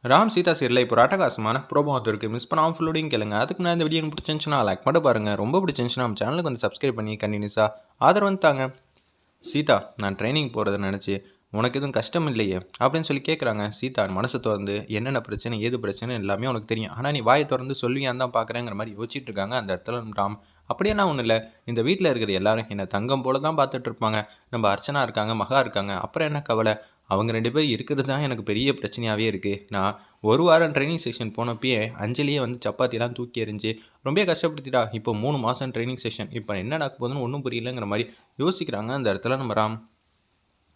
ராம் சீதா சீரியலில் இப்போ ஒரு அட்டகாசமான ப்ரோமோ இருக்குது. மிஸ் பண்ணாமல் ஃபுல்லோடையும் கேளுங்க. அதுக்கு நான் இந்த வீடியோ எனக்கு பிடிச்சிருந்துச்சுன்னா லைக் மட்டும் பாருங்கள். ரொம்ப பிடிச்சிருந்துச்சுன்னா நம்ம சேனலுக்கு வந்து சப்ஸ்கிரைப் பண்ணி கண்டினியூஸாக ஆதரவு வந்துட்டாங்க. சீதா, நான் ட்ரைனிங் போகிறத நினச்சி உனக்கு எதுவும் கஷ்டம் இல்லையே அப்படின்னு சொல்லி கேட்குறாங்க. சீதா மனசை திறந்து என்னென்ன பிரச்சனை ஏது பிரச்சனை எல்லாமே உனக்கு தெரியும், ஆனால் நீ வாயை திறந்து சொல்லுவியான்னு தான் பார்க்குறேங்கிற மாதிரி யோசிச்சுட்டு இருக்காங்க. அந்த இடத்துல ராம், அப்படியெல்லாம் ஒன்றும் இல்லை, இந்த வீட்டில் இருக்கிற எல்லாரும் என்னை தங்கம் போல தான் பார்த்துட்டு இருப்பாங்க. நம்ம அர்ச்சனா இருக்காங்க, மகா இருக்காங்க, அப்புறம் என்ன கவலை, அவங்க 2 பேர் இருக்கிறது தான் எனக்கு பெரிய பிரச்சனையாகவே இருக்குது. நான் ஒரு வாரம் ட்ரைனிங் செஷன் போனப்பயே அஞ்சலியே வந்து சப்பாத்திலாம் தூக்கி எறிஞ்சு ரொம்ப கஷ்டப்படுத்திட்டா. இப்போ 3 மாதம் ட்ரைனிங் செஷன், இப்போ என்ன நடக்க போகுதுன்னு ஒன்றும் புரியலங்கிற மாதிரி யோசிக்கிறாங்க. அந்த இடத்துல நம்ம ராம்,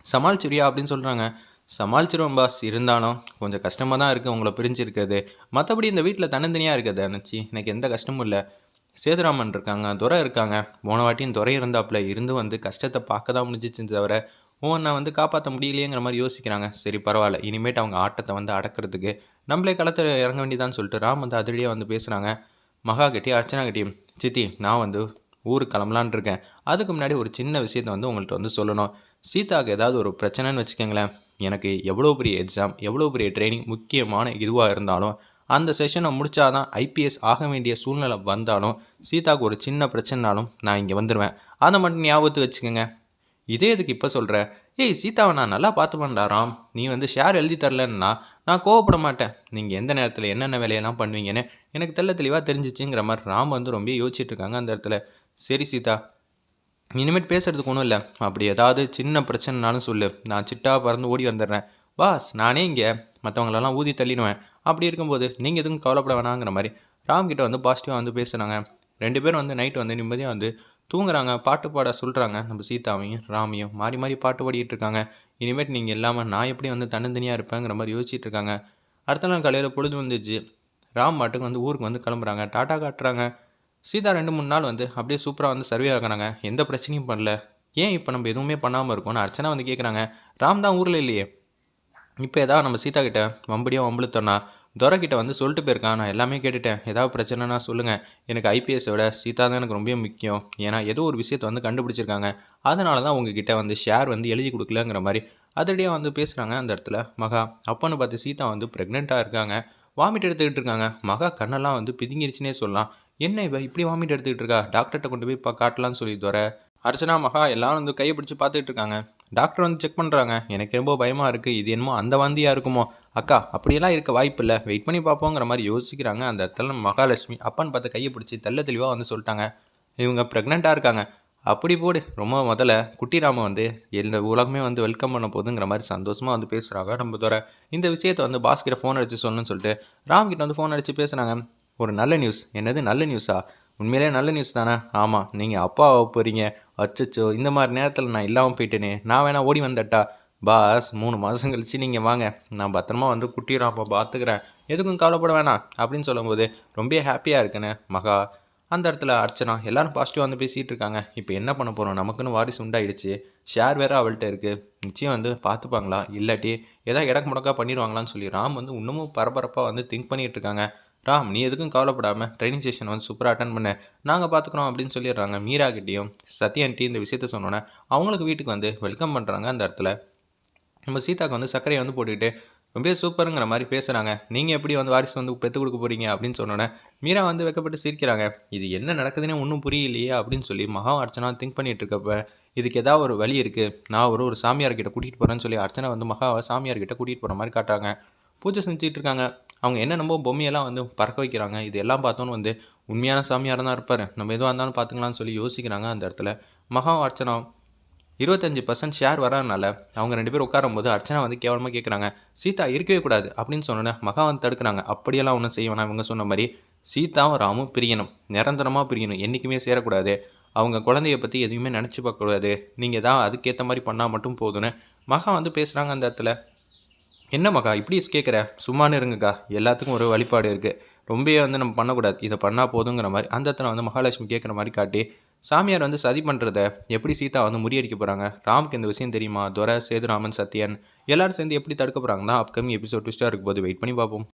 சமாளிச்சிரியா அப்படின்னு சொல்கிறாங்க. சமாளிச்சிருவோம் பாஸ், இருந்தாலும் கொஞ்சம் கஷ்டமாக தான் இருக்குது உங்களை பிரிஞ்சிருக்கிறது. மற்றபடி இந்த வீட்டில் தன்னந்தனியாக இருக்கிறத நினச்சி எனக்கு எந்த கஷ்டமும் இல்லை. சேதுராமன் இருக்காங்க, துரை இருக்காங்க. போன வாட்டியும் துரை இருந்தாப்புல இருந்து வந்து கஷ்டத்தை பார்க்க தான் முடிஞ்சிச்சு தவிர ஒவ்வொன்றை வந்து காப்பாற்ற முடியலையேங்கிற மாதிரி யோசிக்கிறாங்க. சரி பரவாயில்ல, இனிமேட்டு அவங்க ஆட்டத்தை வந்து அடக்கிறதுக்கு நம்மளே களத்தில் இறங்க வேண்டியதான்னு சொல்லிட்டு ராம் வந்து அதிரடியாக வந்து பேசுகிறாங்க. மகா கட்டி அர்ச்சனா கட்டியும், சித்தி நான் வந்து ஊருக்கு கிளம்பலான் இருக்கேன். அதுக்கு முன்னாடி ஒரு சின்ன விஷயத்தை வந்து உங்கள்கிட்ட வந்து சொல்லணும். சீதாவுக்கு ஏதாவது ஒரு பிரச்சனைன்னு வச்சுக்கோங்களேன், எனக்கு எவ்வளோ பெரிய எக்ஸாம் எவ்வளோ பெரிய ட்ரைனிங் முக்கியமான இதுவாக இருந்தாலும் அந்த செஷனை முடித்தாதான் ஐபிஎஸ் ஆக வேண்டிய சூழ்நிலை வந்தாலும் சீதாவுக்கு ஒரு சின்ன பிரச்சனைனாலும் நான் இங்கே வந்துடுவேன். அதை மட்டும் ஞாபகத்து வச்சுக்கோங்க. இதே எதுக்கு இப்போ சொல்கிற? ஏய் சீதாவை நான் நல்லா பார்த்துப்பேன்டா ராம், நீ வந்து ஷேர் எழுதி தரலன்னா நான் கோவப்பட மாட்டேன். நீங்கள் எந்த நேரத்தில் என்னென்ன வேலையெல்லாம் பண்ணுவீங்கன்னு எனக்கு தெளிவாக தெரிஞ்சிச்சுங்கிற மாதிரி ராம் வந்து ரொம்ப யோசிச்சுட்டு இருக்காங்க. அந்த இடத்துல சரி சீதா, இனிமேட் பேசுகிறதுக்கு ஒன்றும் இல்லை, அப்படி ஏதாவது சின்ன பிரச்சனைனாலும் சொல்லு, நான் சிட்டா பறந்து ஓடி வந்துடுறேன். பாஸ் நானே இங்கே மற்றவங்களெல்லாம் ஊதி தள்ளிடுவேன். அப்படி இருக்கும்போது நீங்கள் எதுவும் கவலைப்பட வேணாங்கிற மாதிரி ராம்கிட்ட வந்து பாசிட்டிவாக வந்து பேசுகிறாங்க. 2 பேரும் வந்து நைட்டு வந்து நிம்மதியாக வந்து தூங்குறாங்க. பாட்டு பாட சொல்கிறாங்க. நம்ம சீதாவையும் ராமையும் மாறி மாறி பாட்டு பாடிட்டு இருக்காங்க. இனிமேட்டு நீங்கள் இல்லாமல் நான் எப்படி வந்து தன்னந்தனியாக இருப்பேங்கிற மாதிரி யோசிச்சுட்டு இருக்காங்க. அடுத்த நாள் காலையில் பொழுது வந்துச்சு. ராம் மாட்டுக்கு வந்து ஊருக்கு வந்து கிளம்புறாங்க. டாட்டா காட்டுறாங்க. சீதா 2-3 நாள் வந்து அப்படியே சூப்பராக வந்து சர்வே ஆகிறாங்க. எந்த பிரச்சனையும் பண்ணல. ஏன் இப்போ நம்ம எதுவுமே பண்ணாமல் இருக்கோம்னு அர்ச்சனா வந்து கேட்குறாங்க. ராம் தான் ஊரில் இல்லையே, இப்போ ஏதாவது நம்ம சீதா கிட்ட வம்படியாக வம்பளுத்தோன்னா துரை கிட்ட வந்து சொல்லிட்டு போயிருக்கான். நான் எல்லாமே கேட்டுட்டேன், ஏதாவது பிரச்சனைனா சொல்லுங்கள். எனக்கு ஐபிஎஸை விட சீதா தான் எனக்கு ரொம்ப முக்கியம். ஏன்னா ஏதோ ஒரு விஷயத்தை வந்து கண்டுபிடிச்சிருக்காங்க. அதனால தான் உங்ககிட்ட வந்து ஷேர் வந்து எழுதி கொடுக்கலங்கிற மாதிரி அதடியாக வந்து பேசுகிறாங்க. அந்த இடத்துல மகா அப்பன்னு பார்த்து சீதா வந்து ப்ரெக்னெண்ட்டாக இருக்காங்க. வாமிட் எடுத்துக்கிட்டு இருக்காங்க. மகா கண்ணெல்லாம் வந்து பிதுங்கிருச்சுனே சொல்லலாம். என்ன இவ இப்படி வாமிட் எடுத்துக்கிட்டு இருக்கா, டாக்டர்கிட்ட கொண்டு போய் காட்டலான்னு சொல்லி துரை அர்ச்சனா மகா எல்லாரும் வந்து கையை பிடிச்சி பார்த்துட்டு இருக்காங்க. டாக்டர் வந்து செக் பண்ணுறாங்க. எனக்கு ரொம்ப பயமாக இருக்குது, இது என்னமோ அந்த வாந்தியாக இருக்குமோ. அக்கா அப்படியெல்லாம் இருக்க வாய்ப்பு இல்லை, வெயிட் பண்ணி பார்ப்போங்கிற மாதிரி யோசிக்கிறாங்க. அந்த இடத்துல மகாலட்சுமி அப்பன்னு பார்த்து கையை பிடிச்சி தெளிவாக வந்து சொல்லிட்டாங்க, இவங்க ப்ரெக்னெண்ட்டாக இருக்காங்க. அப்படி போடு, ரொம்ப முதல்ல குட்டிராம வந்து இந்த உலகமே வந்து வெல்கம் பண்ண போதுங்கிற மாதிரி சந்தோஷமாக வந்து பேசுகிறாங்க. நம்ம தவிர இந்த விஷயத்தை வந்து பாஸ்கிட்ட ஃபோன் அடித்து சொல்லணும்னு சொல்லிட்டு ராம்கிட்ட வந்து ஃபோன் அடித்து பேசுகிறாங்க. ஒரு நல்ல நியூஸ். என்னது நல்ல நியூஸா? உண்மையிலே நல்ல நியூஸ் தானே? ஆமாம், நீங்கள் அப்பாவை போகிறீங்க. அச்சச்சோ, இந்த மாதிரி நேரத்தில் நான் இல்லாமல் போயிட்டேனே, நான் வேணா ஓடி வந்துட்டா? பாஸ் 3 மாதம் கழிச்சு நீங்கள் வாங்க, நான் பத்திரமா வந்து குட்டிராப்பா பார்த்துக்கிறேன், எதுக்கும் கவலைப்பட வேணாம் அப்படின்னு சொல்லும்போது ரொம்ப ஹாப்பியாக இருக்குன்னு மகா. அந்த இடத்துல அர்ச்சனா எல்லாரும் பாசிட்டிவாக வந்து பேசிகிட்டு இருக்காங்க. இப்போ என்ன பண்ண போகிறோம், நமக்குன்னு வாரிசு உண்டாயிடுச்சு, ஷேர் வேறு அவள்கிட்ட இருக்குது, நிச்சயம் வந்து பார்த்துப்பாங்களா, இல்லாட்டி ஏதாவது இடக்கு முடக்கா பண்ணிடுவாங்களான்னு சொல்லி ராம் வந்து இன்னமும் பரபரப்பாக வந்து திங்க் பண்ணிகிட்டு இருக்காங்க. ராம் நீ எதுக்கும் கவலைப்படாமல் ட்ரைனிங் செஷன் வந்து சூப்பராக அட்டன் பண்ண, நாங்கள் பார்த்துக்குறோம் அப்படின்னு சொல்லிடுறாங்க. மீரா கிட்டேயும் சத்யான்ட்டி இந்த விஷயத்த சொன்னோன்னே அவங்களுக்கு வீட்டுக்கு வந்து வெல்கம் பண்ணுறாங்க. அந்த இடத்துல நம்ம சீதாவுக்கு வந்து சர்க்கரையை வந்து போட்டுக்கிட்டு ரொம்ப சூப்பருங்கிற மாதிரி பேசுகிறாங்க. நீங்கள் எப்படி வந்து வாரிசு வந்து பெற்றுக் கொடுக்க போகிறீங்க அப்படின்னு சொன்னோன்னே மீரா வந்து வைக்கப்பட்டு சிரிக்கிறாங்க. இது என்ன நடக்குதுன்னு ஒன்றும் புரியலையே அப்படின்னு சொல்லி மகா அர்ச்சனா திங்க் பண்ணிகிட்டு இருக்கப்ப இதுக்கு ஏதாவது ஒரு வழி இருக்குது, நான் ஒரு சாமியார்கிட்ட கூட்டிகிட்டு போகிறேன்னு சொல்லி அர்ச்சனா வந்து மகாவை சாமியார்கிட்ட கூட்டிகிட்டு போகிற மாதிரி காட்டுறாங்க. பூஜை செஞ்சுட்டு இருக்காங்க. அவங்க என்னென்னமோ பொம்மையெல்லாம் வந்து பறக்க வைக்கிறாங்க. இது எல்லாம் பார்த்தோன்னு வந்து உண்மையான சாமியார் தான் இருப்பார், நம்ம எதுவாக இருந்தாலும் பார்த்துக்கலாம்னு சொல்லி யோசிக்கிறாங்க. அந்த இடத்துல மகா அர்ச்சனா 25% ஷேர் வரதுனால அவங்க 2 பேர் உட்காரும்போது அர்ச்சனா வந்து கேவலமாக கேட்குறாங்க, சீதா இருக்கவே கூடாது அப்படின்னு சொன்னோன்னே மகா வந்து தடுக்கிறாங்க. அப்படியெல்லாம் ஒன்றும் செய்ய வேணாம், இவங்க சொன்ன மாதிரி சீதாவும் ராமும் பிரியணும், நிரந்தரமாக பிரியணும், என்றைக்குமே சேரக்கூடாது, அவங்க குழந்தைய பற்றி எதுவுமே நினச்சி பார்க்கக்கூடாது, நீங்கள் தான் அதுக்கேற்ற மாதிரி பண்ணால் மட்டும் போதுன்னு மகா வந்து பேசுகிறாங்க. அந்த இடத்துல என்ன மகா இப்படி கேட்குற, சும்மானு இருங்கக்கா, எல்லாத்துக்கும் ஒரு வழிபாடு இருக்குது, ரொம்பவே வந்து நம்ம பண்ணக்கூடாது, இதை பண்ணால் போதுங்கிற மாதிரி அந்த இடத்துல வந்து மகாலட்சுமி கேட்குற மாதிரி காட்டி சாமியார் வந்து சதி பண்ணுறத எப்படி சீதா வந்து முறியடிக்க போகிறாங்க. ராமுக்கு இந்த விஷயம் தெரியுமா? துரை, சேதுராமன், சத்யன் எல்லாரும் சேர்ந்து எப்படி தடுக்க போகிறாங்கன்னா அப்கமிங் எபிசோட் ட்விஸ்ட்டாக இருக்கும் போது வெயிட் பண்ணி பார்ப்போம்.